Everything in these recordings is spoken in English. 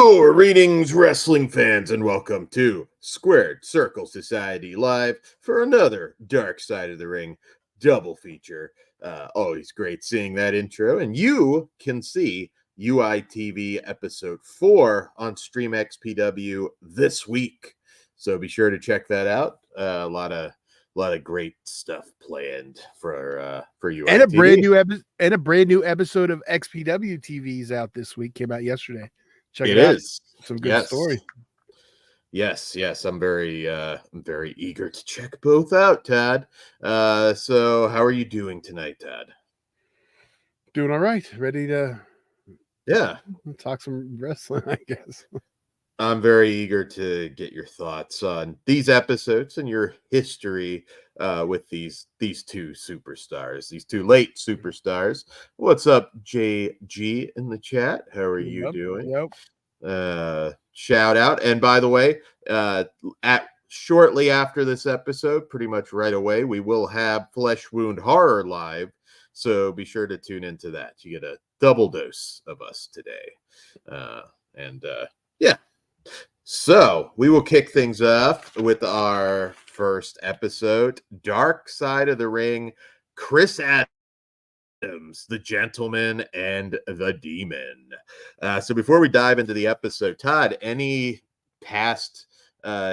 Greetings, wrestling fans, and welcome to Squared Circle Society Live for another Dark Side of the Ring double feature. Always great seeing that intro, and you can see UITV episode 4 on Stream XPW this week. So be sure to check that out. A lot of great stuff planned for UITV. And a brand new episode of XPW TV's out this week. Came out yesterday. Check it out. Is Some good story. Yes. I'm very eager to check both out, Tad. So how are you doing tonight, Tad? Doing all right. Ready to talk some wrestling, I guess. I'm very eager to get your thoughts on these episodes and your history with these two superstars, these two late superstars. What's up, JG in the chat? How are you doing? Shout out. And by the way, shortly after this episode, pretty much right away, we will have Flesh Wound Horror live. So be sure to tune into that. You get a double dose of us today. So we will kick things off with our first episode, Dark Side of the Ring, Chris Adams, the Gentleman and the Demon. So before we dive into the episode, Todd, any past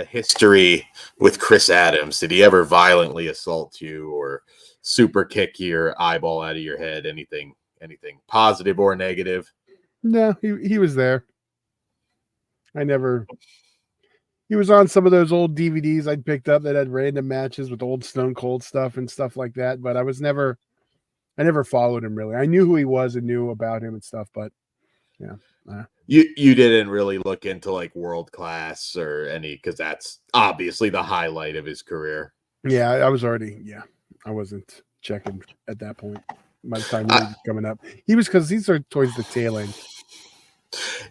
history with Chris Adams? Did he ever violently assault you or super kick your eyeball out of your head? Anything positive or negative? No, he was there. He was on some of those old DVDs I'd picked up that had random matches with old Stone Cold stuff and stuff like that. But I never followed him really. I knew who he was and knew about him and stuff, but yeah. You didn't really look into like World Class or any, because that's obviously the highlight of his career. Yeah, I wasn't checking at that point. By the time he was coming up, because these are towards the tail end.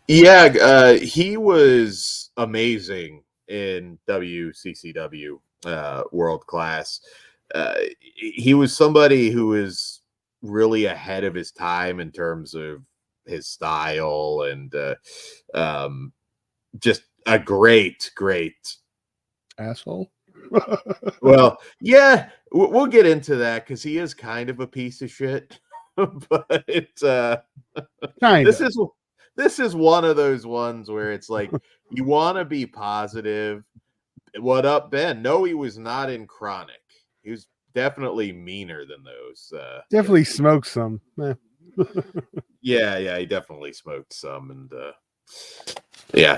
Yeah, he was amazing in WCCW World Class. He was somebody who was really ahead of his time in terms of his style and just a great asshole. Well, yeah, we'll get into that because he is kind of a piece of shit. But this is one of those ones where it's like you want to be positive. What up, Ben? No, he was not in Chronic. He was definitely meaner than those. Definitely smoked some. Yeah, he definitely smoked some, and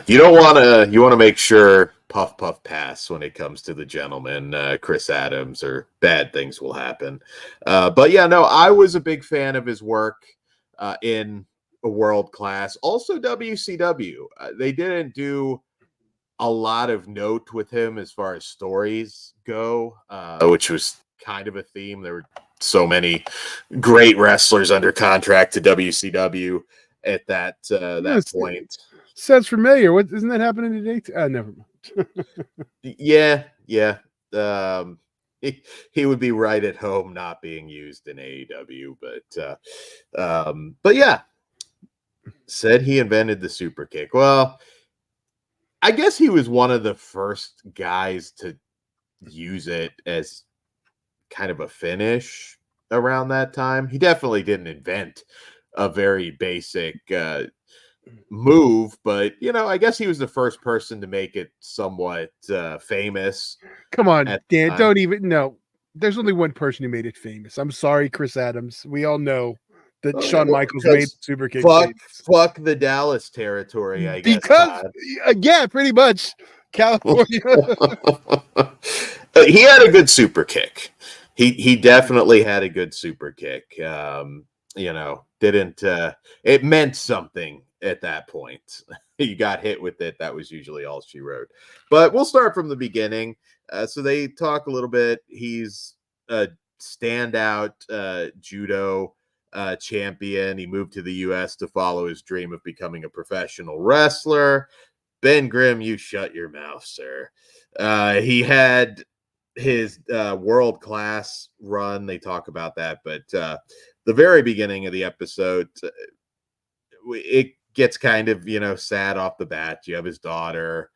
you want to make sure puff pass when it comes to the Gentleman, Chris Adams, or bad things will happen. But yeah, no, I was a big fan of his work in World Class. Also WCW. They didn't do a lot of note with him as far as stories go, which was kind of a theme. There were so many great wrestlers under contract to WCW at that point. Sounds familiar. What isn't that happening today? Never mind. Yeah. He would be right at home not being used in AEW, but yeah. Said he invented the super kick. Well, I guess he was one of the first guys to use it as kind of a finish around that time. He definitely didn't invent a very basic move, but I guess he was the first person to make it somewhat famous. Come on, Dan, don't even know. There's only one person who made it famous. I'm sorry, Chris Adams. We all know that Shawn Michaels made super kick. Fuck the Dallas territory, I guess. Yeah, pretty much. California. He had a good super kick. He definitely had a good super kick. It meant something at that point. You got hit with it. That was usually all she wrote. But we'll start from the beginning. So they talk a little bit. He's a standout judo champion. He moved to the U.S. to follow his dream of becoming a professional wrestler. Ben Grimm, you shut your mouth, sir. He had his World Class run. They talk about that, but the very beginning of the episode, it gets kind of, sad off the bat. You have his daughter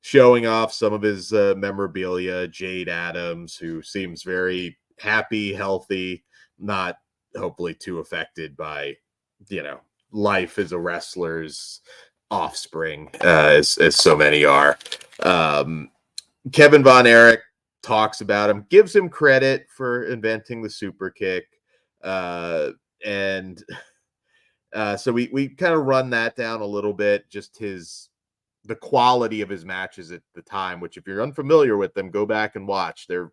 showing off some of his memorabilia, Jade Adams, who seems very happy, healthy, not hopefully too affected by, life as a wrestler's offspring, as so many are. Kevin Von Erich talks about him, gives him credit for inventing the super kick. And so we kind of run that down a little bit, just the quality of his matches at the time, which if you're unfamiliar with them, go back and watch. They're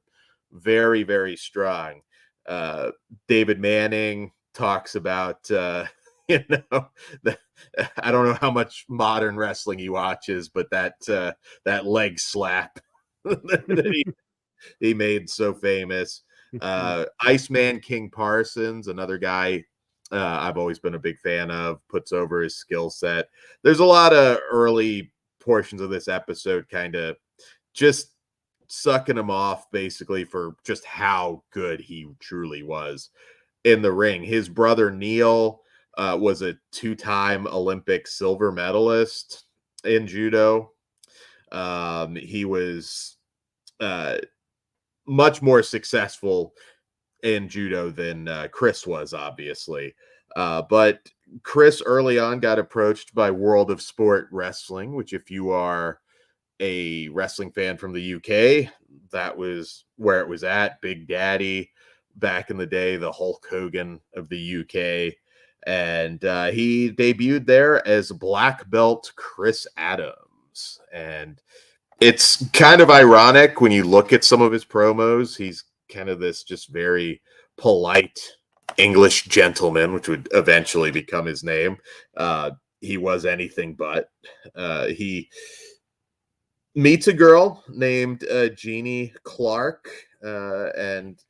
very, very strong. David Manning talks about, the, I don't know how much modern wrestling he watches, but that leg slap that he made so famous. Iceman King Parsons, another guy I've always been a big fan of, puts over his skill set. There's a lot of early portions of this episode kind of just sucking him off basically for just how good he truly was in the ring. His brother Neil was a 2-time Olympic silver medalist in judo. He was much more successful in judo than Chris was, obviously. But Chris early on got approached by World of Sport Wrestling, which if you are a wrestling fan from the UK, that was where it was at. Big Daddy back in the day, the Hulk Hogan of the UK. And he debuted there as black belt Chris Adams. And it's kind of ironic when you look at some of his promos. He's kind of this just very polite English gentleman, which would eventually become his name. He was anything but. He meets a girl named Jeannie Clark and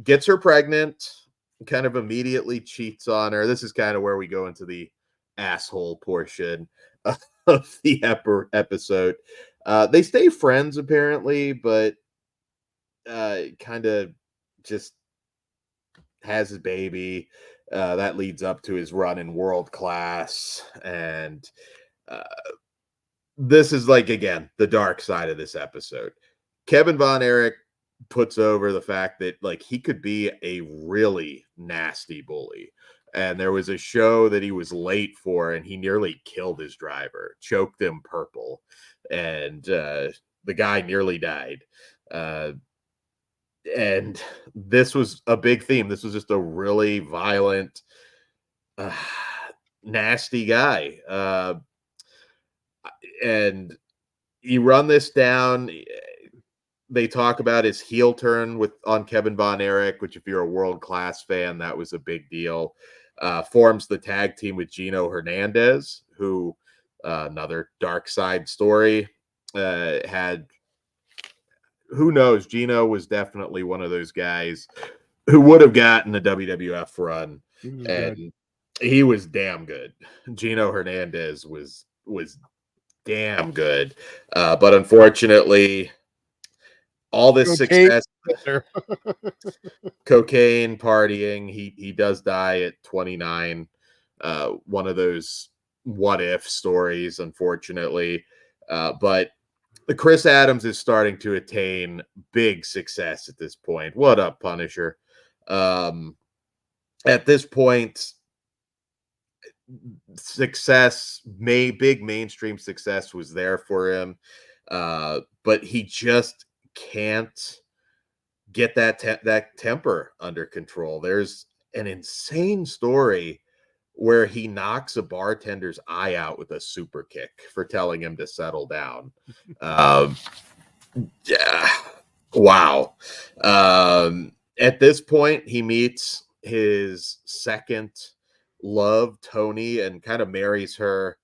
gets her pregnant, kind of immediately cheats on her. This is kind of where we go into the asshole portion of the episode. They stay friends apparently, but kind of just has his baby. That leads up to his run in World Class. And this is like, again, the dark side of this episode. Kevin Von Erich puts over the fact that like he could be a really nasty bully. And there was a show that he was late for and he nearly killed his driver, choked him purple. And the guy nearly died. And this was a big theme. This was just a really violent, nasty guy. And you run this down. They talk about his heel turn on Kevin Von Erich, which if you're a World Class fan, that was a big deal. Forms the tag team with Gino Hernandez, who another dark side story had. Who knows? Gino was definitely one of those guys who would have gotten a WWF run, and he was damn good. Gino Hernandez was damn good, but unfortunately, all this success, cocaine, partying, he does die at 29. One of those what if stories, unfortunately, but the Chris Adams is starting to attain big success at this point. What up, Punisher? At this point, success, big mainstream success was there for him, but he just can't get that temper under control. There's an insane story where he knocks a bartender's eye out with a super kick for telling him to settle down. Yeah, wow. At this point, he meets his second love, Tony, and kind of marries her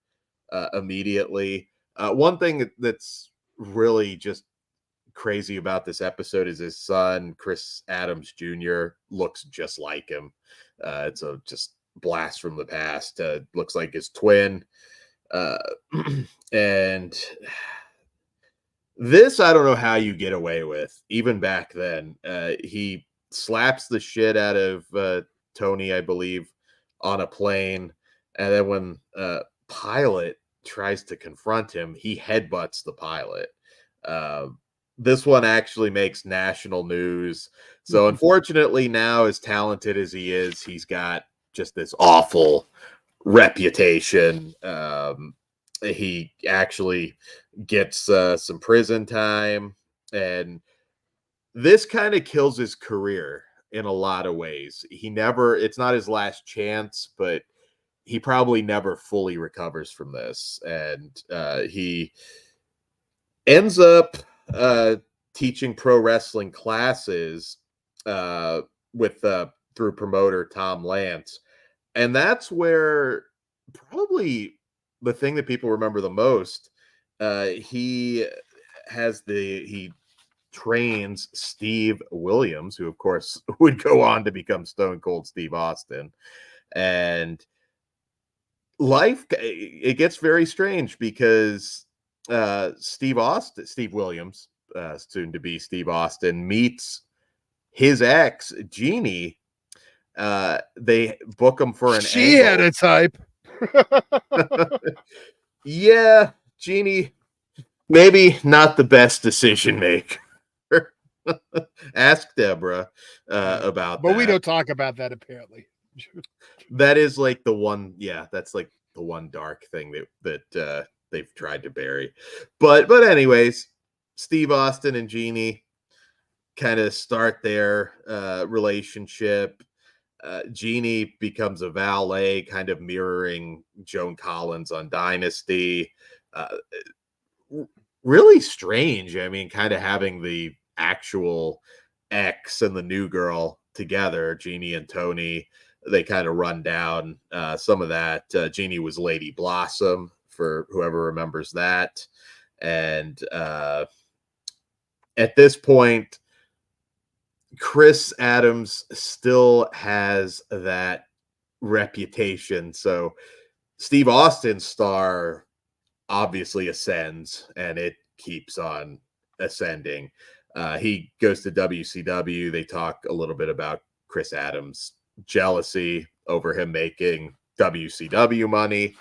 immediately. One thing that's really just crazy about this episode is his son, Chris Adams Jr., looks just like him. It's a just blast from the past. Looks like his twin. And this, I don't know how you get away with, even back then. He slaps the shit out of Tony, I believe, on a plane. And then when pilot tries to confront him, he headbutts the pilot. Uh, this one actually makes national news. So unfortunately, now as talented as he is, he's got just this awful reputation. He actually gets some prison time, and this kind of kills his career in a lot of ways. It's not his last chance, but he probably never fully recovers from this. And he ends up uh, teaching pro wrestling classes uh, with through promoter Tom Lance. And that's where probably the thing that people remember the most. He he trains Steve Williams, who of course would go on to become Stone Cold Steve Austin. And life, it gets very strange because Steve Williams, soon to be Steve Austin, meets his ex Jeannie. They book him for an She had angle. a type. Yeah, Jeannie, maybe not the best decision maker. Ask Deborah about But that. we don't talk about that apparently. That is like the one, yeah, that's like the one dark thing that they've tried to bury. But anyways, Steve Austin and Jeannie kind of start their relationship. Jeannie becomes a valet, kind of mirroring Joan Collins on Dynasty. Uh, really strange. I mean, kind of having the actual ex and the new girl together, Jeannie and Tony. They kind of run down some of that. Jeannie was Lady Blossom, for whoever remembers that. And at this point, Chris Adams still has that reputation. So Steve Austin's star obviously ascends, and it keeps on ascending. He goes to WCW. They talk a little bit about Chris Adams' jealousy over him making WCW money,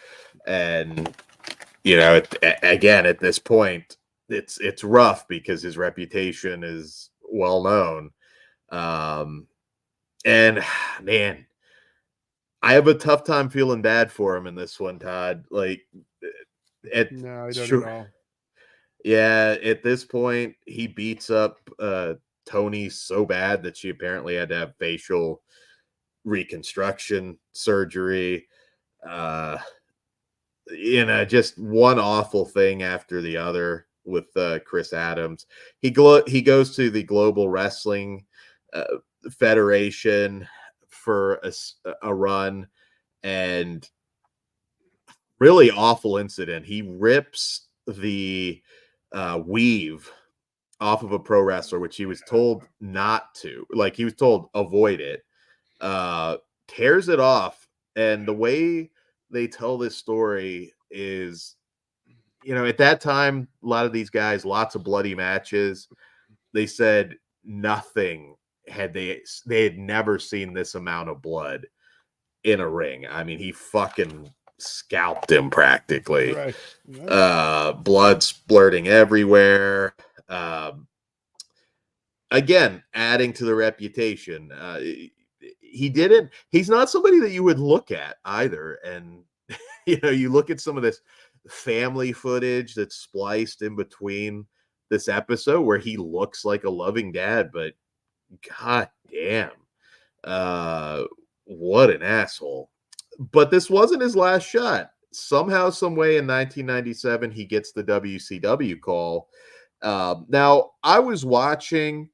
and again at this point, it's rough because his reputation is well known. And man, I have a tough time feeling bad for him in this one, Todd. Like, No, I don't at all. Yeah, at this point, he beats up Tony so bad that she apparently had to have facial reconstruction surgery. Uh, just one awful thing after the other with Chris Adams. He goes to the Global Wrestling uh, Federation for a run, and really awful incident. He rips the weave off of a pro wrestler, which he was told not to. Like, he was told avoid it. Tears it off, and the way they tell this story is, at that time, a lot of these guys, lots of bloody matches. They said nothing they had never seen this amount of blood in a ring. I mean, he fucking scalped him practically. Right. Yeah. Blood splurting everywhere. Again, adding to the reputation. He's not somebody that you would look at either. And, you look at some of this family footage that's spliced in between this episode where he looks like a loving dad, but god damn, what an asshole. But this wasn't his last shot. Somehow, some way in 1997, he gets the WCW call. Now, I was watching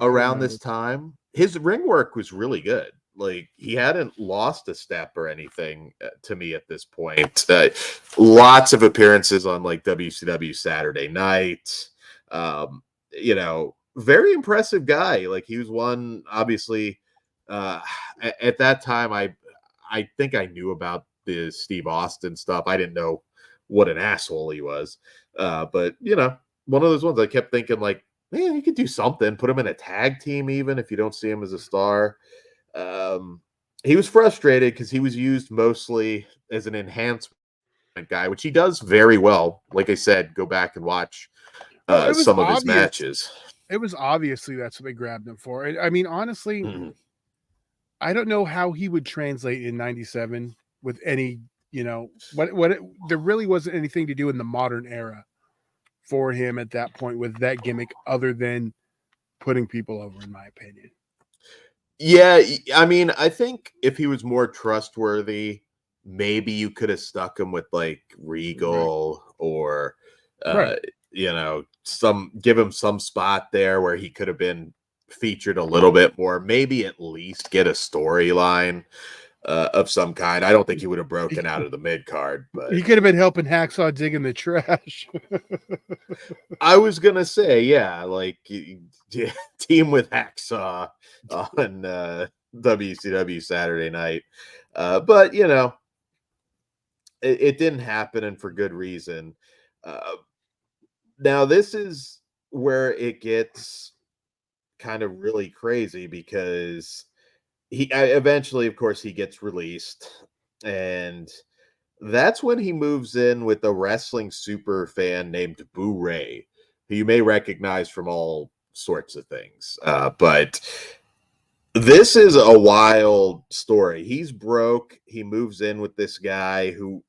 around this time. His ring work was really good. Like, he hadn't lost a step or anything to me at this point. Lots of appearances on like WCW Saturday Night. Very impressive guy. Like, he was one, obviously. At that time, I think I knew about the Steve Austin stuff. I didn't know what an asshole he was. But one of those ones I kept thinking, like, man, you could do something. Put him in a tag team, even if you don't see him as a star. He was frustrated because he was used mostly as an enhancement guy, which he does very well. Like I said, go back and watch Well, it was some of his obvious. matches. It was obviously that's what they grabbed him for. I mean, honestly, Mhm. I don't know how he would translate in '97 with any, there really wasn't anything to do in the modern era for him at that point with that gimmick other than putting people over, in my opinion. Yeah, I mean, I think if he was more trustworthy, maybe you could have stuck him with like Regal or uh Right. some give him some spot there where he could have been featured a little bit more, maybe at least get a storyline of some kind. I don't think he would have broken out of the mid card, but He could have been helping Hacksaw dig in the trash. I was gonna say, yeah, like team with Hacksaw on WCW Saturday night. But it didn't happen, and for good reason. Uh, Now this is where it gets kind of really crazy because eventually, of course, he gets released, and that's when he moves in with a wrestling super fan named Boo Ray, who you may recognize from all sorts of things. But this is a wild story. He's broke. He moves in with this guy who,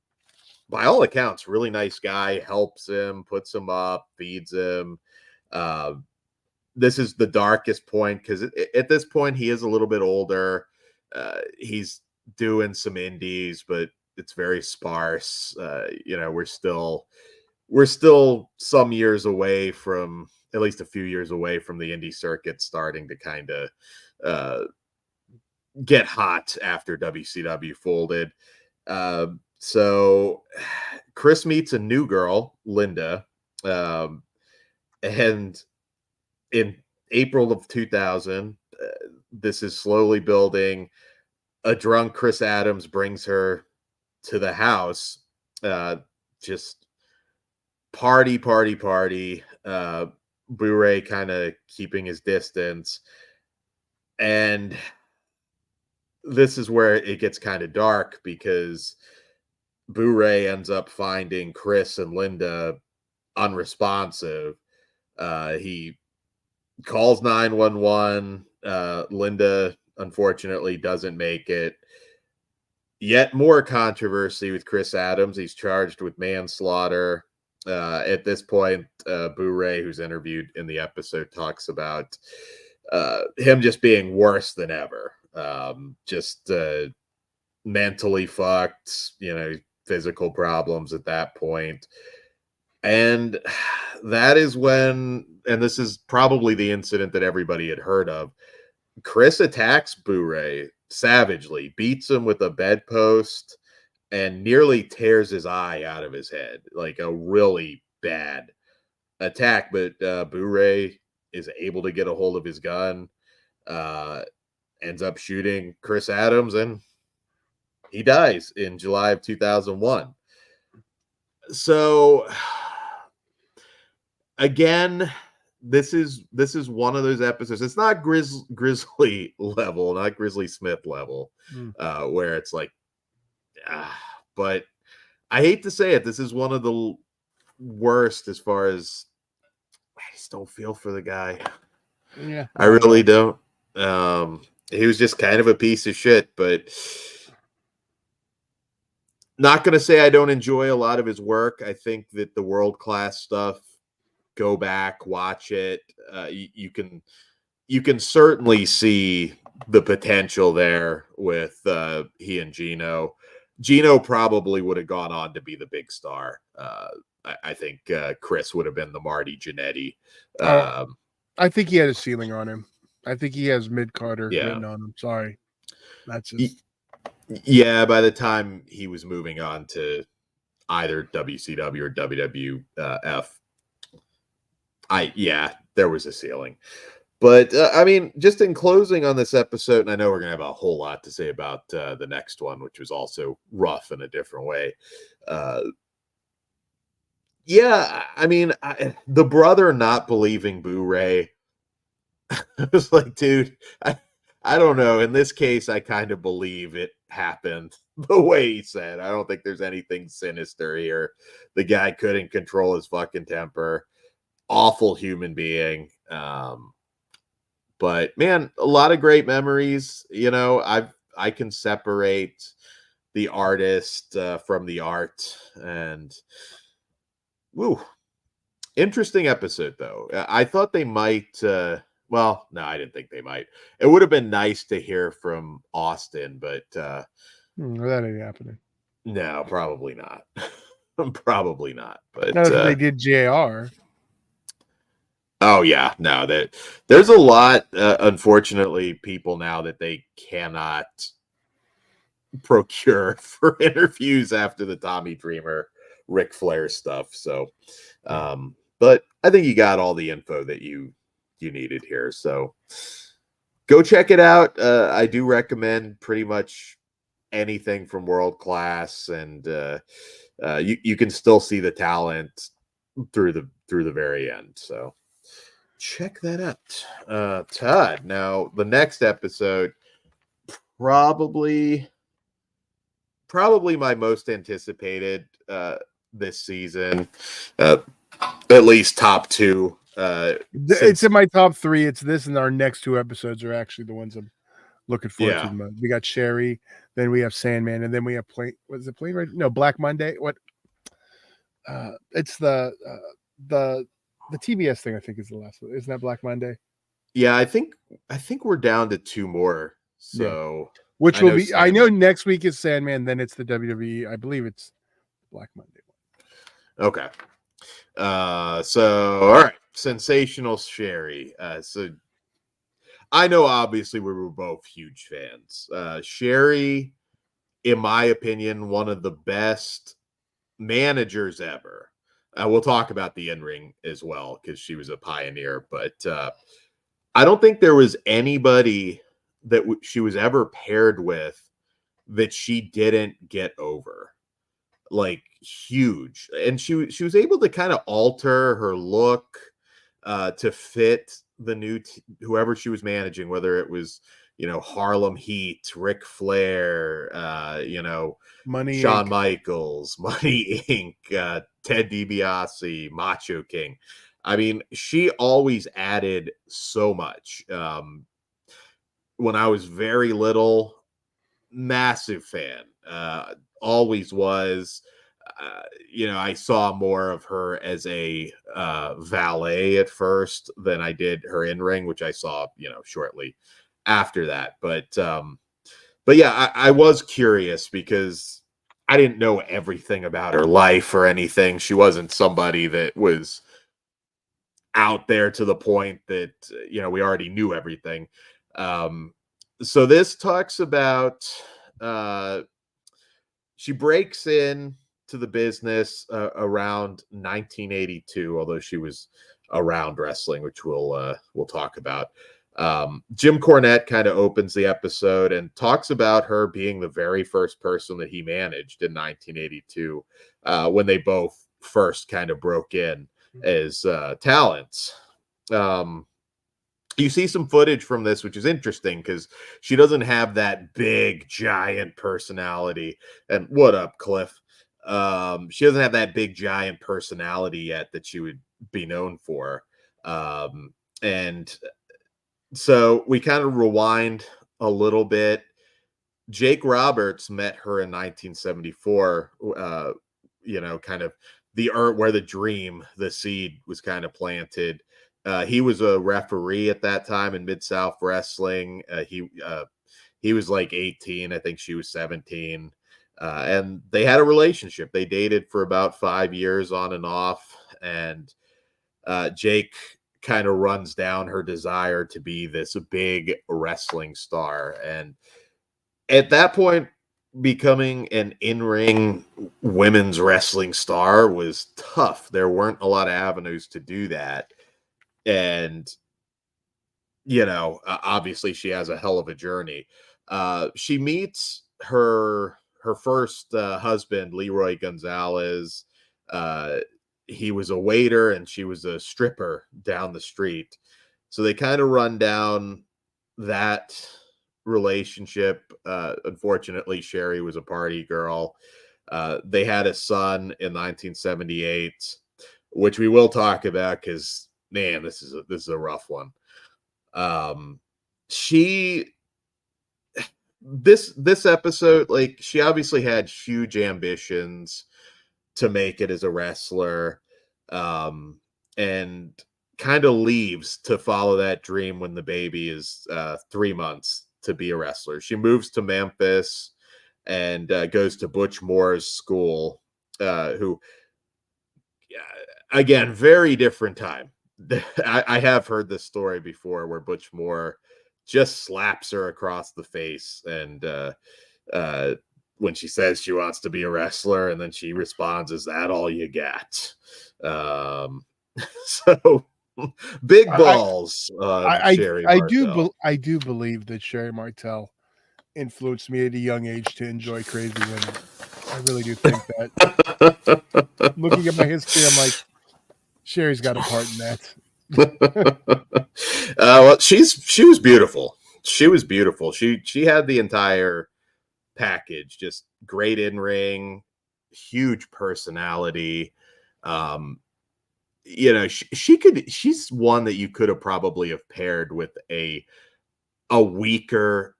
by all accounts, really nice guy, helps him, puts him up, feeds him. Uh, this is the darkest point because at this point he is a little bit older. He's doing some indies, but it's very sparse. We're still some years away from, at least a few years away from, the indie circuit starting to kind of uh, get hot after WCW folded. So Chris meets a new girl, Linda, and in April of 2000, this is slowly building. A drunk Chris Adams brings her to the house. Just party, party, party. Blu-ray kind of keeping his distance. And this is where it gets kind of dark because Blu-ray ends up finding Chris and Linda unresponsive. He calls 911. Linda unfortunately doesn't make it. Yet more controversy with Chris Adams. He's charged with manslaughter. At this point, Boo Ray, who's interviewed in the episode, talks about him just being worse than ever. Just mentally fucked, physical problems at that point. And that is when, and this is probably the incident that everybody had heard of, Chris attacks Boo Ray savagely, beats him with a bedpost, and nearly tears his eye out of his head. Like a really bad attack. But Boo Ray is able to get a hold of his gun, ends up shooting Chris Adams, and he dies in July of 2001. So again, this is one of those episodes. It's not Grizzly level, not Grizzly Smith level, where it's like, but I hate to say it, this is one of the worst as far as, I just don't feel for the guy. Yeah, I really don't. He was just kind of a piece of shit, but not going to say I don't enjoy a lot of his work. I think that the world-class stuff, go back, watch it. You can certainly see the potential there with he and Gino. Gino probably would have gone on to be the big star. I think Chris would have been the Marty Jannetty. I think he had a ceiling on him. I think he has mid-Carter written on him. Sorry. That's just... Yeah, by the time he was moving on to either WCW or WWF, there was a ceiling. But I mean, just in closing on this episode, and I know we're gonna have a whole lot to say about the next one, which was also rough in a different way. I mean, the brother not believing Boo Ray, I was like, dude, I don't know. In this case, I kind of believe it happened the way he said. I don't think there's anything sinister here. The guy couldn't control his fucking temper. Awful human being. But man, a lot of great memories. You know, I can separate the artist from the art, and woo, interesting episode though. I thought they might. Well, no, I didn't think they might. It would have been nice to hear from Austin, but That ain't happening. no, probably not. Probably not. But Not if they did JR. oh yeah, no, that there's a lot. Unfortunately, people now that they cannot procure for interviews after the Tommy Dreamer, Ric Flair stuff. So, but I think you got all the info that you needed here. So go check it out. I do recommend pretty much anything from World Class, and you can still see the talent through the very end. So check that out. Todd, now the next episode probably my most anticipated this season, at least top two. It's in my top 3. It's this, and our next 2 episodes are actually the ones I'm looking forward to the most. We got Sherri, then we have Sandman, and then we have Plane Right? No, Black Monday. What? It's the TBS thing. I think is the last one. Isn't that Black Monday? Yeah, I think we're down to 2 more. So which will be. I know next week is Sandman. Then it's the WWE. I believe it's Black Monday. Okay. So all right, Sensational Sherri. So I know obviously we were both huge fans. Sherri, in my opinion, one of the best managers ever. We'll talk about the in-ring as well because she was a pioneer, but I don't think there was anybody that she was ever paired with that she didn't get over. Like huge. And she was able to kind of alter her look to fit the new whoever she was managing, whether it was, you know, Harlem Heat, Ric Flair, you know, Money Shawn Inc. Michaels, Money Inc., Ted DiBiase, Macho King. I mean, she always added so much. When I was very little, massive fan. Always was. You know, I saw more of her as a valet at first than I did her in ring, which I saw, you know, shortly after that. But yeah, I was curious because I didn't know everything about her life or anything. She wasn't somebody that was out there to the point that, you know, we already knew everything. So this talks about she breaks in to the business around 1982, although she was around wrestling, which we'll talk about. Jim Cornette kind of opens the episode and talks about her being the very first person that he managed in 1982 when they both first kind of broke in as talents. You see some footage from this, which is interesting because she doesn't have that big giant personality. And what up, Cliff? She doesn't have that big giant personality yet that she would be known for. And so we kind of rewind a little bit. Jake Roberts met her in 1974, you know, kind of where the dream, the seed was kind of planted. He was a referee at that time in Mid-South Wrestling. He was like 18. I think she was 17. And they had a relationship. They dated for about 5 years on and off. And Jake kind of runs down her desire to be this big wrestling star. And at that point, becoming an in-ring women's wrestling star was tough. There weren't a lot of avenues to do that. And, you know, obviously she has a hell of a journey. She meets her first husband, Leroy Gonzalez. He was a waiter and she was a stripper down the street. So they kind of run down that relationship. Unfortunately, Sherri was a party girl. They had a son in 1978, which we will talk about because, man, this is a rough one. She this episode, like, she obviously had huge ambitions to make it as a wrestler, and kind of leaves to follow that dream when the baby is 3 months to be a wrestler. She moves to Memphis and goes to Butch Moore's school, who, again, very different time. I have heard this story before where Butch Moore just slaps her across the face, and uh, when she says she wants to be a wrestler, and then she responds, "Is that all you got?" Um, so big I balls, I Sherri I do Martel. I do believe that Sherri Martel influenced me at a young age to enjoy crazy women. I really do think that. Looking at my history, I'm like, Sherry's got a part in that. Well, she was beautiful. She was beautiful. She had the entire package. Just great in ring, huge personality. Um, she could. She's one that you could have probably have paired with a weaker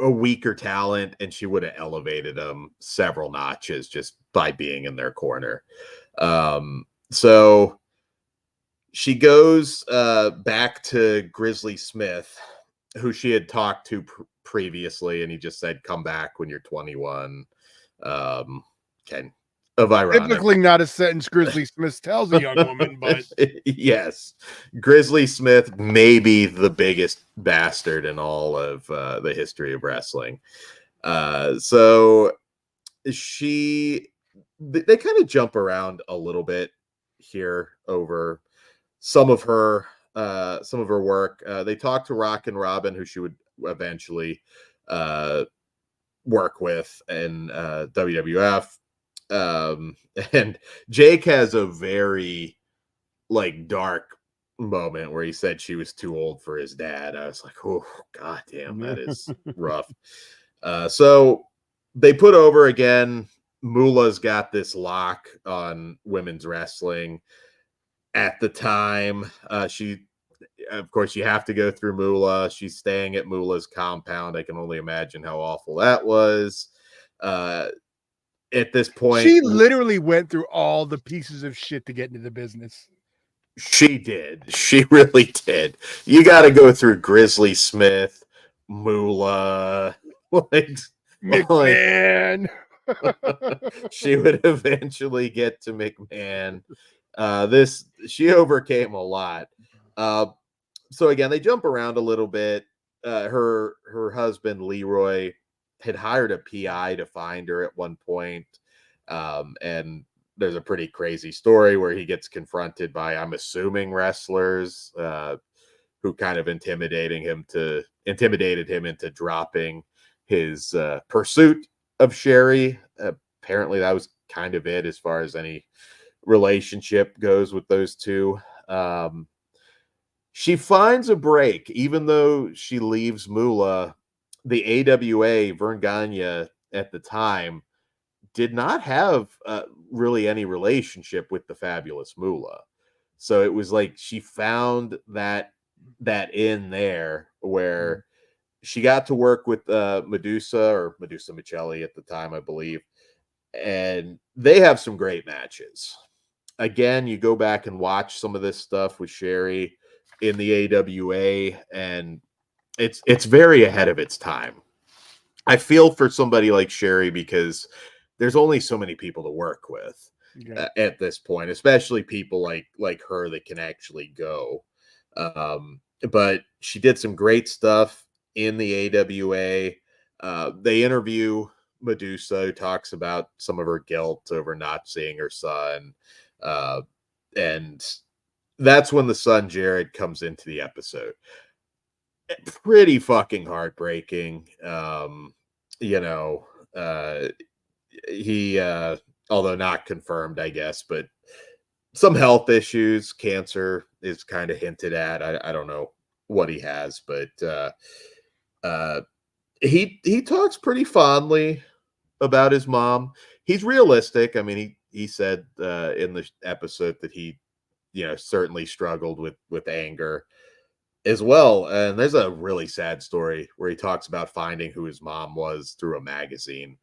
a weaker talent, and she would have elevated them several notches just by being in their corner. So she goes back to Grizzly Smith, who she had talked to previously, and he just said, "Come back when you're 21." Kind of ironic. Typically not a sentence Grizzly Smith tells a young woman, but Yes, Grizzly Smith may be the biggest bastard in all of the history of wrestling. So they kind of jump around a little bit here over some of her work. They talked to Rock and Robin, who she would eventually uh, work with in WWF. And Jake has a very like dark moment where he said she was too old for his dad. I was like, oh god damn, that is rough. So they put over again. Moolah's got this lock on women's wrestling. At the time, she, of course, you have to go through Moolah. She's staying at Moolah's compound. I can only imagine how awful that was. At this point, she literally went through all the pieces of shit to get into the business. she did. She really did. You got to go through Grizzly Smith, Moolah, like, McMahon. she would eventually get to McMahon. This she overcame a lot. So again, they jump around a little bit. Her husband Leroy had hired a PI to find her at one point, and there's a pretty crazy story where he gets confronted by, I'm assuming, wrestlers who kind of intimidated him into dropping his pursuit of Sherri. Apparently, that was kind of it as far as any relationship goes with those two. She finds a break, even though she leaves Moolah. The AWA, Vern Gagne, at the time, did not have really any relationship with the fabulous Moolah. So it was like she found that in there where she got to work with Medusa Michelli at the time, I believe, and they have some great matches. Again, you go back and watch some of this stuff with Sherri in the AWA, and it's very ahead of its time. I feel for somebody like Sherri because there's only so many people to work with at this point, especially people like her that can actually go. But she did some great stuff in the AWA. They interview Medusa, who talks about some of her guilt over not seeing her son. And that's when the son Jared comes into the episode. Pretty fucking heartbreaking. You know, he although not confirmed, I guess, but some health issues, cancer is kind of hinted at. I don't know what he has, but He talks pretty fondly about his mom. He's realistic. I mean, he said in the episode that he, certainly struggled with anger as well. And there's a really sad story where he talks about finding who his mom was through a magazine,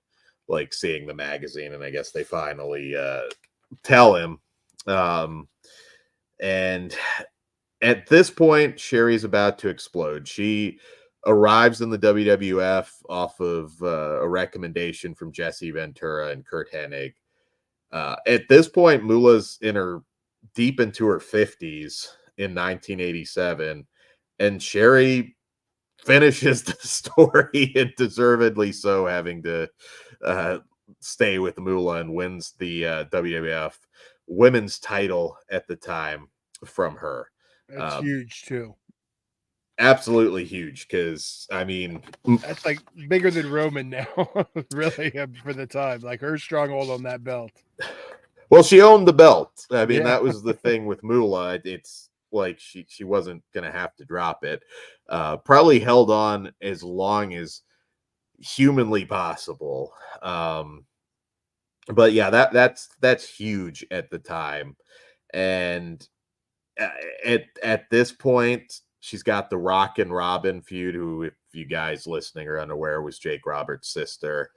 like seeing the magazine, and I guess they finally tell him. And at this point, Sherri's about to explode. She arrives in the WWF off of a recommendation from Jesse Ventura and Kurt Hennig. At this point, Moolah's deep into her 50s in 1987, and Sherri finishes the story, and deservedly so, having to stay with Moolah, and wins the WWF women's title at the time from her. That's huge too. Absolutely huge, because I mean, that's like bigger than Roman now, really, for the time. Like her stronghold on that belt. Well, she owned the belt. I mean, that was the thing with Moolah. It's like she wasn't gonna have to drop it. Probably held on as long as humanly possible. But yeah, that's huge at the time, and at this point, she's got the Rock and Robin feud, who, if you guys listening are unaware, was Jake Roberts' sister,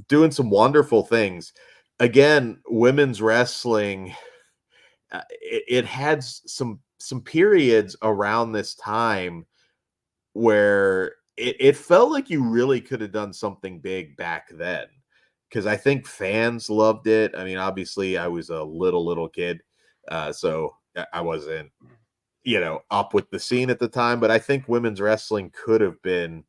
doing some wonderful things. Again, women's wrestling, it had some periods around this time where it felt like you really could have done something big back then, because I think fans loved it. I mean, obviously, I was a little kid, so I wasn't, up with the scene at the time, but I think women's wrestling could have been,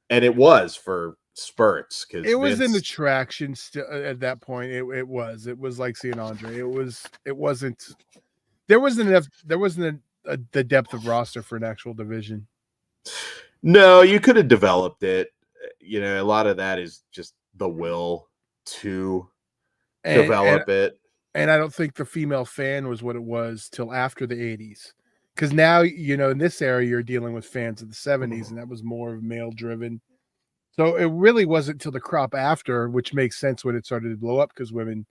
and it was for spurts, because it was an attraction still at that point. It was like seeing Andre. There wasn't enough, the depth of roster for an actual division. No, you could have developed it. A lot of that is just the will to develop it. And I don't think the female fan was what it was till after the 80s. Because now, in this era, you're dealing with fans of the 70s, and that was more male driven. So it really wasn't till the crop after, which makes sense when it started to blow up, because women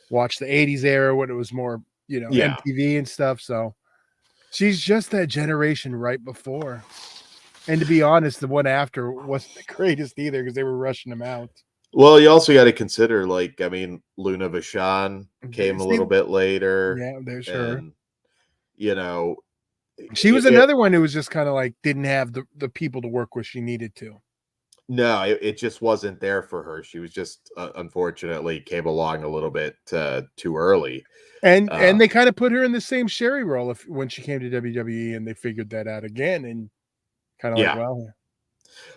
watched the 80s era when it was more, MTV and stuff. So she's just that generation right before. And to be honest, the one after wasn't the greatest either, because they were rushing them out. Well, you also got to consider, like, I mean, Luna Vachon came a little bit later. Yeah, there's her. She was another one who was just kind of like didn't have the people to work with she needed to. No, it just wasn't there for her. She was just unfortunately came along a little bit too early. And they kind of put her in the same Sherri role when she came to WWE, and they figured that out again, and kind of like,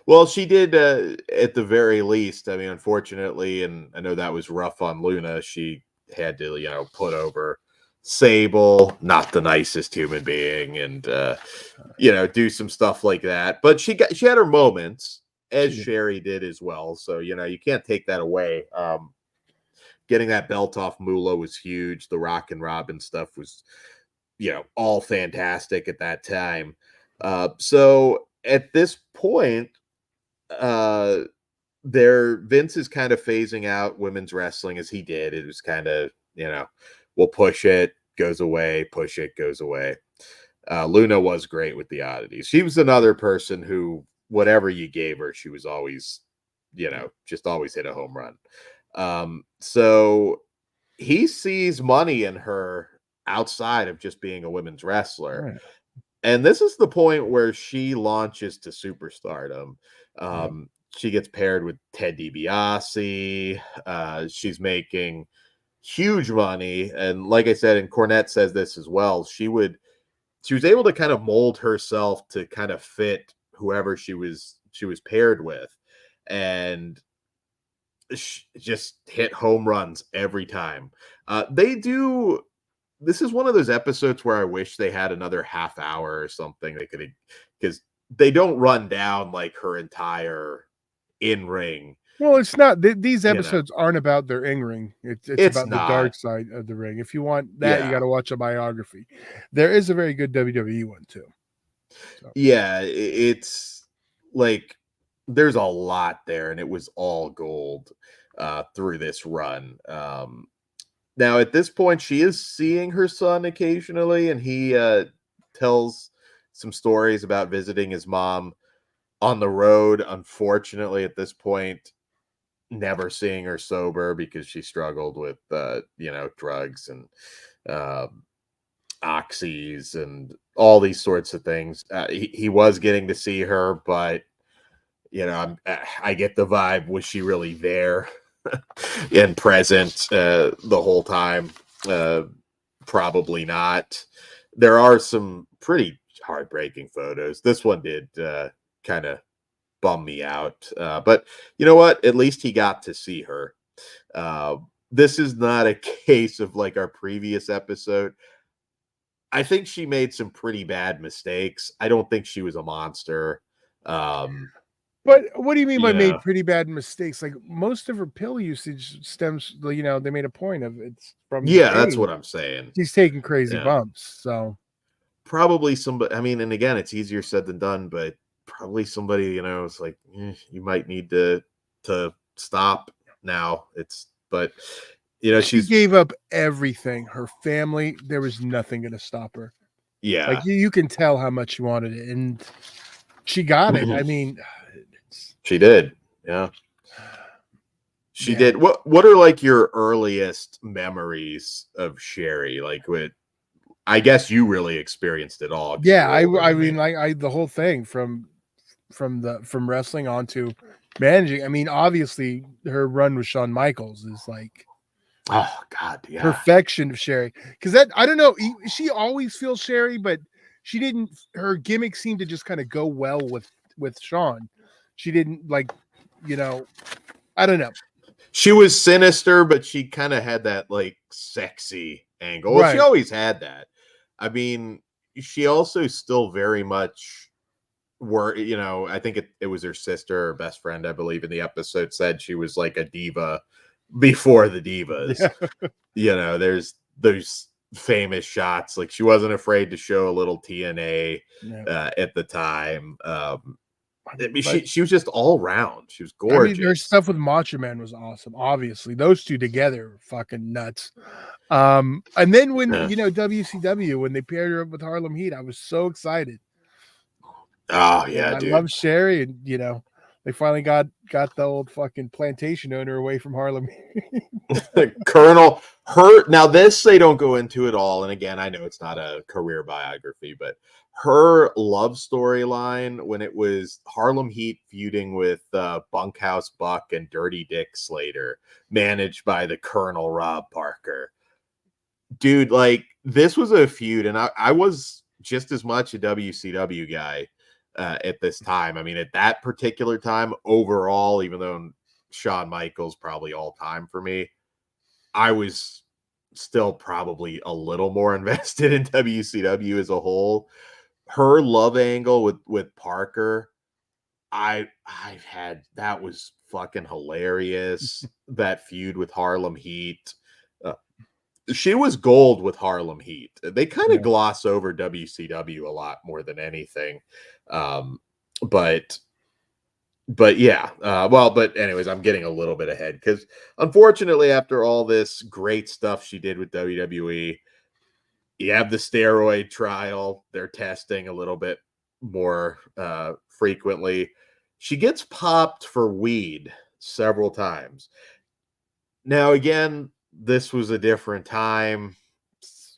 well, she did at the very least. I mean, unfortunately, and I know that was rough on Luna. She had to, put over Sable, not the nicest human being, and do some stuff like that. But she had her moments, as Sherri did as well. So you can't take that away. Getting that belt off Moolah was huge. The Rock and Robin stuff was, all fantastic at that time. So at this point, Vince is kind of phasing out women's wrestling, as he did. It was kind of, we'll push it, goes away, push it, goes away. Luna was great with the oddities. She was another person who, whatever you gave her, she was always, just always hit a home run. So he sees money in her outside of just being a women's wrestler. Right. And this is the point where she launches to superstardom. She gets paired with Ted DiBiase. She's making huge money. And like I said, and Cornette says this as well, she was able to kind of mold herself to kind of fit whoever she was paired with. And she just hit home runs every time. This is one of those episodes where I wish they had another half hour or something. They could, because they don't run down like her entire in-ring. Well, it's not. These episodes aren't about their in-ring. It's about the dark side of the ring. If you want that, you got to watch a biography. There is a very good WWE one too. So. Yeah, it's like there's a lot there, and it was all gold through this run. Now at this point, she is seeing her son occasionally, and he tells some stories about visiting his mom on the road. Unfortunately, at this point, never seeing her sober because she struggled with drugs and um oxys and all these sorts of things. He was getting to see her, but I get the vibe. Was she really there and present the whole time? Uh, Probably not. There are some pretty heartbreaking photos. This one did kind of bum me out. But you know what? At least he got to see her. Uh, this is not a case of like our previous episode. I think she made some pretty bad mistakes. I don't think she was a monster. Um, But what do you mean by you made know, pretty bad mistakes? Like most of her pill usage stems, they made a point of it's from the yeah, that's pain. what I'm saying. She's taking crazy Yeah, bumps. So probably somebody. I mean, and again, it's easier said than done, but probably somebody, it's like you might need to stop now. But she she's gave up everything. Her family, there was nothing going to stop her. Like yeah, you can tell how much she wanted it, and she got it. I mean, she did. Yeah. She yeah, did. What are like your earliest memories of Sherry? Like what I guess you really experienced it all because yeah. you're older I than me. mean, like the whole thing from wrestling onto managing. I mean, obviously, her run with Shawn Michaels is like Oh God, yeah. perfection of Sherry. Because that I don't know, she always feels Sherry, but she didn't. Her gimmick seemed to just kind of go well with Shawn. She didn't like, you know, I don't know. She was sinister, but she kind of had that like sexy angle. Well, she Right. always had that. I mean, she also still very much I think it was her sister or best friend, I believe, in the episode said she was like a diva before the divas. Yeah. There's those famous shots. Like she wasn't afraid to show a little TNA Yeah. at the time. I mean, But she was just all round. She was I mean, their gorgeous. stuff with Macho Man was awesome. Obviously, those two together were fucking nuts. And then when Yeah. WCW when they paired her up with Harlem Heat, I was so excited. Oh And yeah, I dude. love Sherry, and they finally got the old fucking plantation owner away from Harlem. Colonel her now this they don't go into at all. And again, I know it's not a career biography, but her love storyline when it was Harlem Heat feuding with Bunkhouse Buck and Dirty Dick Slater, managed by the Colonel Rob Parker. Dude, like this was a feud, and I was just as much a WCW guy at this time. I mean, at that particular time, overall, even though Shawn Michaels probably all time for me, I was still probably a little more invested in WCW as a whole. Her love angle with Parker, I've had that was fucking hilarious. That feud with Harlem Heat. Uh, she was gold with Harlem Heat. They kind of Yeah. gloss over WCW a lot more than anything. Um, but yeah, but anyways, I'm getting a little bit ahead because unfortunately, after all this great stuff she did with WWE, you have the steroid trial. They're testing a little bit more frequently. She gets popped for weed several times. Now, again, this was a different time.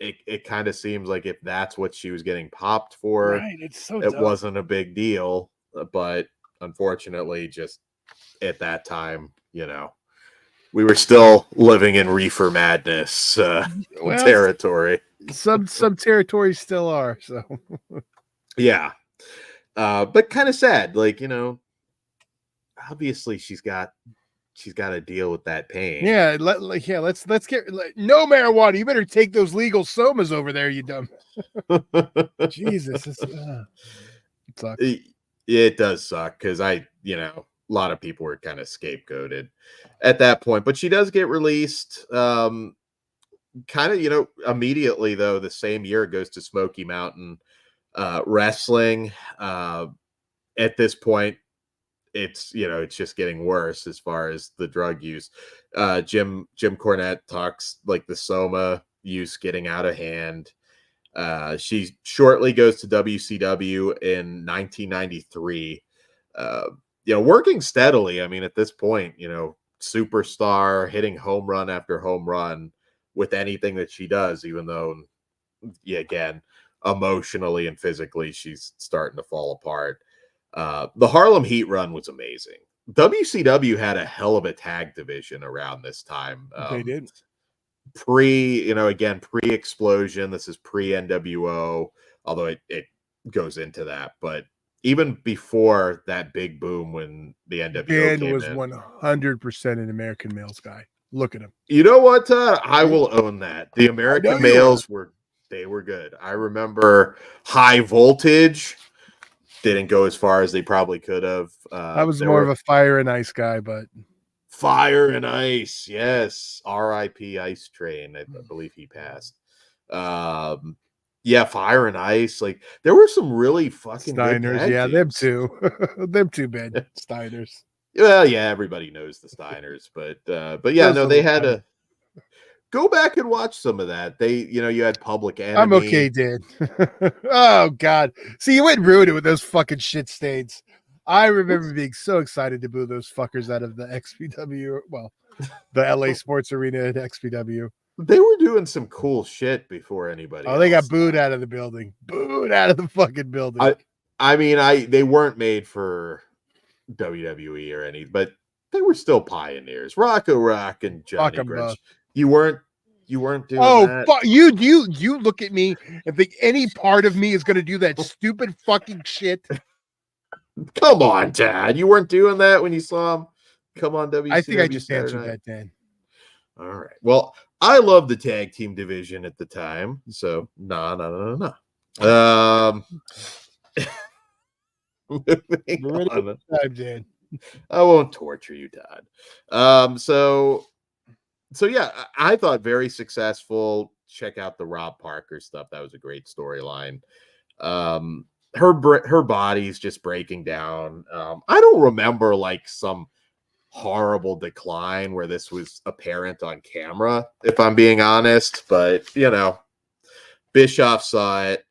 It kind of seems like if that's what she was getting popped for, Right. It's so it dumb. wasn't a big deal. But unfortunately, just at that time, we were still living in reefer madness Well, territory. some territories still are. So Yeah. But kind of sad. Like, obviously she's got to deal with that pain. yeah, let's get no marijuana. You better take those legal somas over there, you dumb. Jesus, it sucks. It does suck because a lot of people were kind of scapegoated at that point. But she does get released. Kind of, immediately though, the same year goes to Smoky Mountain Wrestling. at this point, it's it's just getting worse as far as the drug use. Jim Cornette talks like the Soma use getting out of hand. She shortly goes to WCW in 1993. Working steadily. I mean, at this point, superstar, hitting home run after home run with anything that she does, even though, yeah, again, emotionally and physically, she's starting to fall apart. The Harlem Heat run was amazing. WCW had a hell of a tag division around this time. They did. Pre-explosion. This is pre-NWO, although it goes into that. But even before that big boom when the NWO Dan came was in. 100% an American Males guy. Look at him. You know what? I will own that. The American Males were good. I remember High Voltage didn't go as far as they probably could have. I was more of a Fire and Ice guy, but Fire and Ice, yes. R.I.P. Ice Train. I believe he passed. Yeah, Fire and Ice. Like there were some really fucking Steiners. Good tag teams. Them too. Them too bad. Steiners. Well, yeah, everybody knows the Steiners, but yeah, no, they had to go back and watch some of that. They, you had Public Enemy. I'm okay, Dan. Oh God. See, you wouldn't ruin it with those fucking shit stains. I remember being so excited to boo those fuckers out of the XPW. Well, the LA Sports Arena at XPW. They were doing some cool shit before anybody. Oh, they got booed out of the building. Booed out of the fucking building. I mean, they weren't made for WWE or any, but they were still pioneers. Rocco Rock and Johnny Grinch. You weren't doing that. Oh, you look at me and think any part of me is going to do that stupid fucking shit. Come on, Dad. You weren't doing that when you saw him come on WCW. I think I just answered that, Dan. All right. Well, I love the tag team division at the time. So, no. Moving on. Time, Dan. I won't torture you, Todd. So yeah, I thought very successful. Check out the Rob Parker stuff. That was a great storyline. Her body's just breaking down. I don't remember like some horrible decline where this was apparent on camera, if I'm being honest, but Bischoff saw it.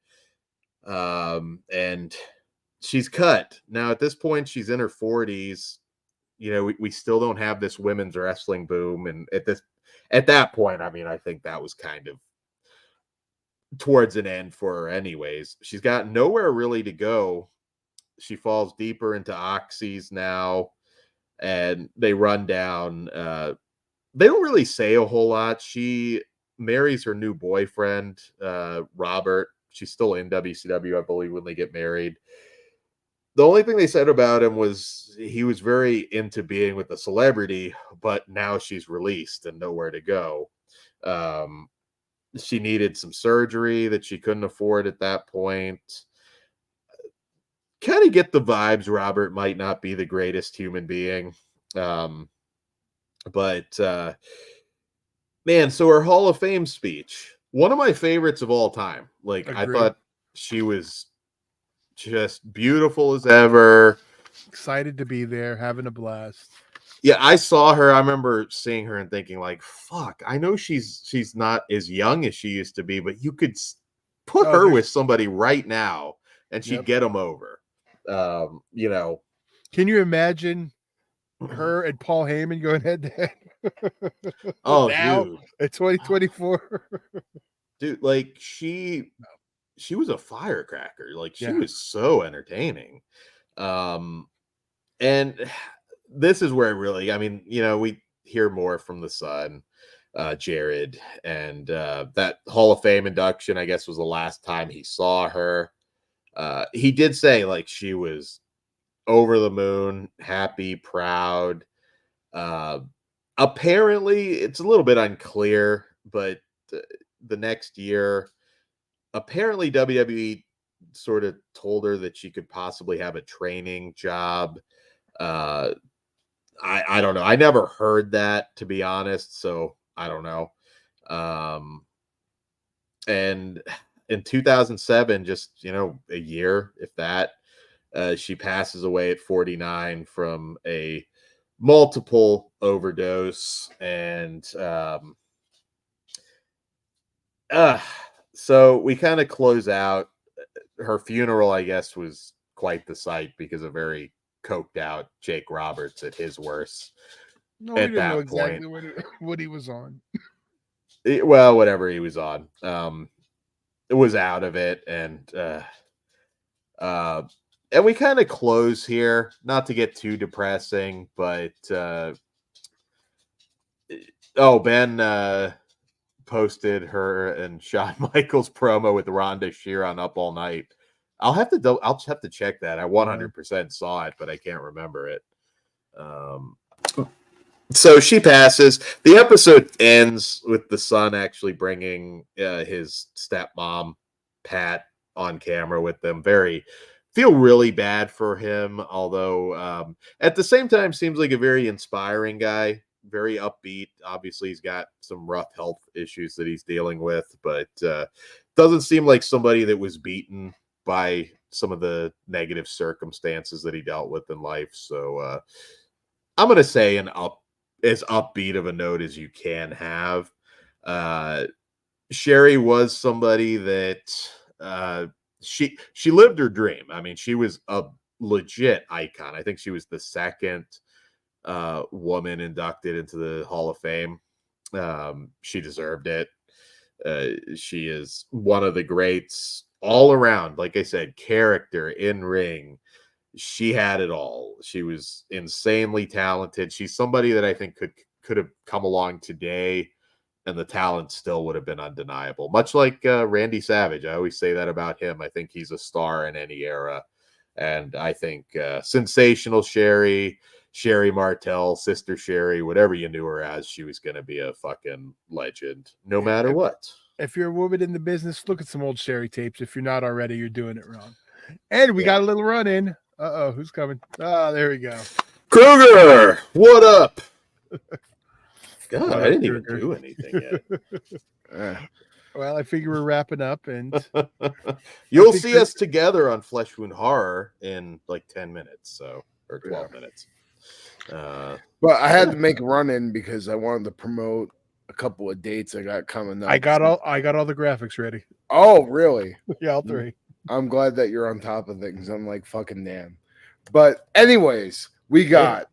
And she's cut. Now at this point, she's in her 40s. We still don't have this women's wrestling boom. And at that point, I mean, I think that was kind of towards an end for her anyways. She's got nowhere really to go. She falls deeper into oxys now, and they run down. They don't really say a whole lot. She marries her new boyfriend, Robert. She's still in WCW, I believe, when they get married. The only thing they said about him was he was very into being with a celebrity, but now she's released and nowhere to go. She needed some surgery that she couldn't afford at that point. Kind of get the vibes Robert might not be the greatest human being. But man, so her Hall of Fame speech, one of my favorites of all time. Like, agreed. I thought she was just beautiful as ever. Excited to be there, having a blast. Yeah, I saw her. I remember seeing her and thinking, like, fuck, I know she's not as young as she used to be, but you could put her with somebody right now and she'd get them over. Can you imagine her and Paul Heyman going head to head? Oh, now, dude. At 2024. Dude, like she was a firecracker. Like she was so entertaining. And this is where really, I mean, we hear more from the son, Jared, and that Hall of Fame induction, I guess, was the last time he saw her. He did say like she was over the moon, happy, proud. Apparently, it's a little bit unclear, but the next year, apparently WWE sort of told her that she could possibly have a training job. I don't know. I never heard that, to be honest, so I don't know. And in 2007, just a year, if that, She passes away at 49 from a multiple overdose, and so we kind of close out. Her funeral, I guess, was quite the sight because of very coked out Jake Roberts at his worst. No, we At didn't know that exactly point, what he was on. well, whatever he was on, it was out of it, and we kind of close here, not to get too depressing, but Ben posted her and Shawn Michaels promo with Rhonda Sheeran Up All Night. I'll have to check that. I 100% saw it, but I can't remember it. So she passes. The episode ends with the son actually bringing his stepmom, Pat, on camera with them. Feel really bad for him, although at the same time seems like a very inspiring guy, very upbeat. Obviously, he's got some rough health issues that he's dealing with, but doesn't seem like somebody that was beaten by some of the negative circumstances that he dealt with in life. So I'm going to say as upbeat of a note as you can have. Sherri was somebody that she lived her dream. I mean, she was a legit icon. I think she was the second woman inducted into the Hall of Fame. She deserved it. She is one of the greats all around. Like I said, character, in ring. She had it all. She was insanely talented. She's somebody that I think could have come along today, and the talent still would have been undeniable. Much like Randy Savage. I always say that about him. I think he's a star in any era. And I think Sensational Sherri, Sherri Martel, Sister Sherri, whatever you knew her as, she was going to be a fucking legend no matter what. If you're a woman in the business, look at some old Sherri tapes. If you're not already, you're doing it wrong. And we got a little run in. Uh-oh, who's coming? Oh, there we go. Kruger, what up? God, What I up, didn't even Kruger? do anything yet. Well, I figure we're wrapping up, and you'll see us together on Flesh Wound Horror in like 10 minutes, or 12 minutes. But I had to make a run in because I wanted to promote a couple of dates I got coming up. I got all the graphics ready. Oh, really? Yeah, all three. I'm glad that you're on top of things. I'm like, fucking damn. But anyways, we got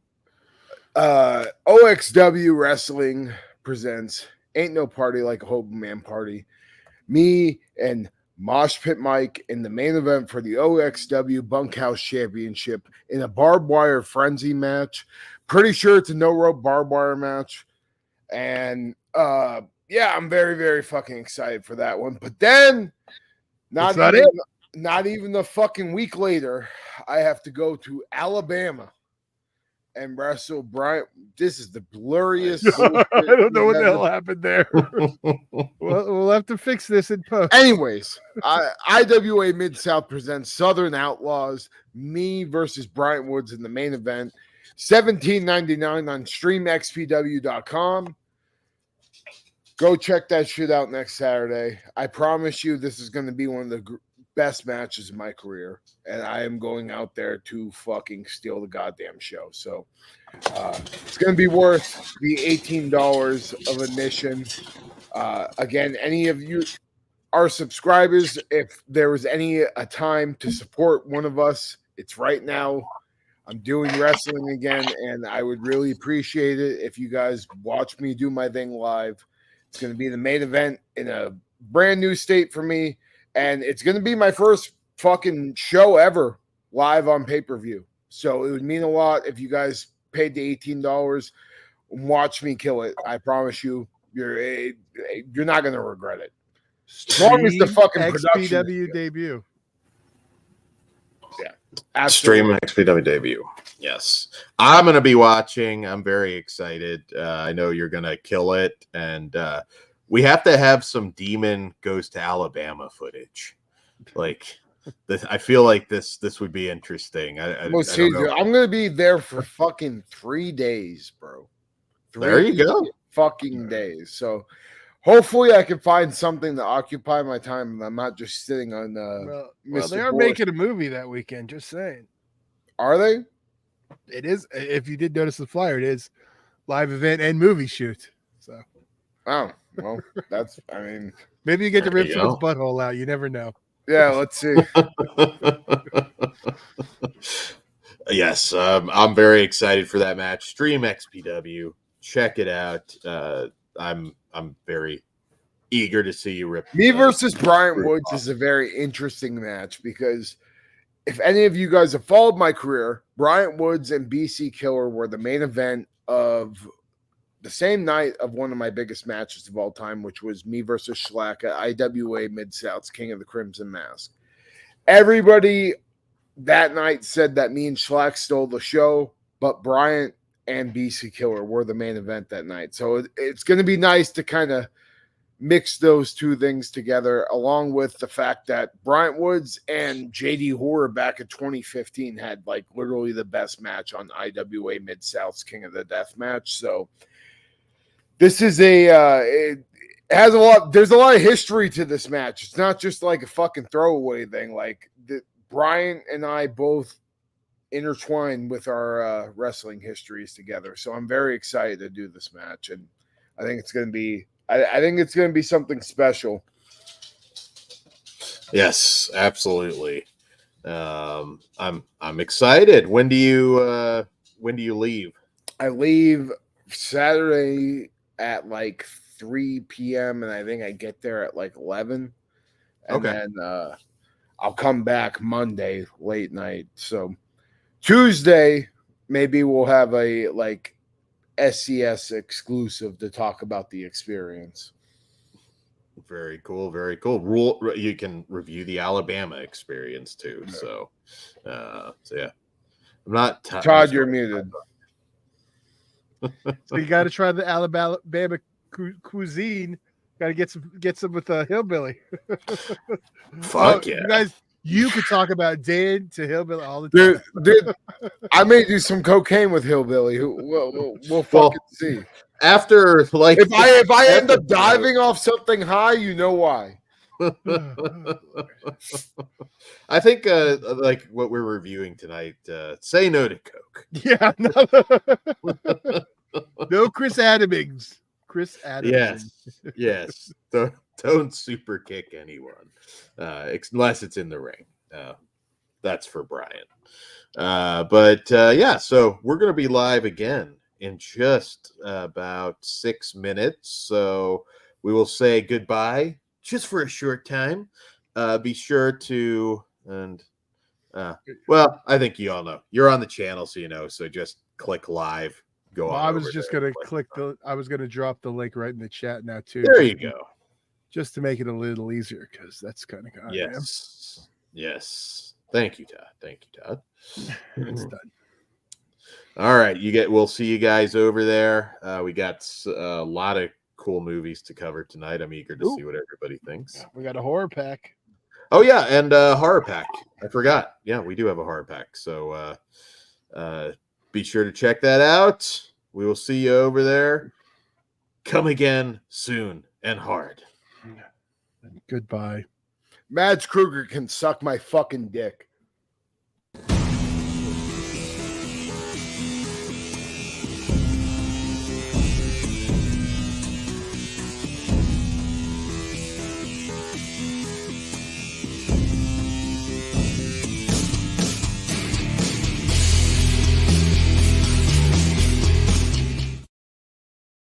OXW Wrestling presents Ain't No Party Like a Hope Man Party. Me and Mosh Pit Mike in the main event for the OXW Bunkhouse Championship in a barbed wire frenzy match. Pretty sure it's a no rope barbed wire match. And yeah, I'm very, very fucking excited for that one. But then not even a fucking week later, I have to go to Alabama and wrestle Brian. This is the blurriest. I don't know what the hell happened there. We'll have to fix this in post. Anyways, IWA Mid-South presents Southern Outlaws, me versus Bryant Woods in the main event. $17.99 on streamxpw.com. Go check that shit out next Saturday. I promise you this is going to be one of the best matches in my career, and I am going out there to fucking steal the goddamn show. So it's going to be worth the $18 of admission. Again, any of you are subscribers, if there was a time to support one of us, it's right now. I'm doing wrestling again, and I would really appreciate it if you guys watch me do my thing live. It's going to be the main event in a brand new state for me. And it's going to be my first fucking show ever live on pay-per-view. So it would mean a lot if you guys paid the $18 and watch me kill it. I promise you, you're not going to regret it. As long as the fucking production XPW debut. Yeah. Absolutely. Stream XPW debut. Yes. I'm going to be watching. I'm very excited. I know you're going to kill it. And we have to have some Demon Goes to Alabama footage. Like, I feel like this would be interesting. I don't know. I'm going to be there for fucking 3 days, bro. There you go. Fucking days. So hopefully I can find something to occupy my time and I'm not just sitting on Well, they are making a movie that weekend, just saying. Are they? It is. If you did notice the flyer, it is live event and movie shoot. So Oh, well, that's. I mean, maybe you get to There rip you someone's go. butthole out. You never know. yeah. Let's see. Yes, I'm very excited for that match. Stream XPW, check it out. I'm very eager to see you rip. Me versus Brian rip Woods off. is a very interesting match because if any of you guys have followed my career, Brian Woods and BC Killer were the main event of the same night of one of my biggest matches of all time, which was me versus Schlack at IWA Mid-South's King of the Crimson Mask. Everybody that night said that me and Schlack stole the show, but Bryant and BC Killer were the main event that night. So it's going to be nice to kind of mix those two things together, along with the fact that Bryant Woods and JD Horror back in 2015 had like literally the best match on IWA Mid-South's King of the Death match. So this is it has a lot. There's a lot of history to this match. It's not just like a fucking throwaway thing. Like Brian and I both intertwined with our wrestling histories together. So I'm very excited to do this match, and I think it's going to be. I think it's going to be something special. Yes, absolutely. I'm excited. When do you leave? I leave Saturday at like 3 p.m. and I think I get there at like 11. And Okay. then I'll come back Monday late night. So Tuesday, maybe we'll have a like SCS exclusive to talk about the experience. Very cool. Very cool. You can review the Alabama experience too. So yeah, I'm not Todd, you're muted. So you got to try the Alabama cuisine. Got to get some with a hillbilly. Fuck yeah, you guys. You could talk about Dan to hillbilly all the time. Dude, I may do some cocaine with hillbilly. We'll fucking see. After like, if I end up diving off something high, you know why. I think like what we're reviewing tonight, say no to coke. Yeah, no Chris Adamings. Chris Adams. Yes. Don't super kick anyone, unless it's in the ring. That's for Brian. But yeah, so we're gonna be live again in just about 6 minutes. So we will say goodbye just for a short time. Be sure to well, I think you all know. You're on the channel, so you know. So just click live. Go on. I was just gonna I was gonna drop the link right in the chat now too. There you go. Just to make it a little easier, because that's kind of yes. Yes. Thank you, Todd. It's done. All right, we'll see you guys over there. We got a lot of cool movies to cover tonight. I'm eager to see what everybody thinks. We got a horror pack. Oh yeah, and horror pack. I forgot. Yeah, we do have a horror pack. So be sure to check that out. We will see you over there. Come again soon and hard. Goodbye. Mads Kruger can suck my fucking dick.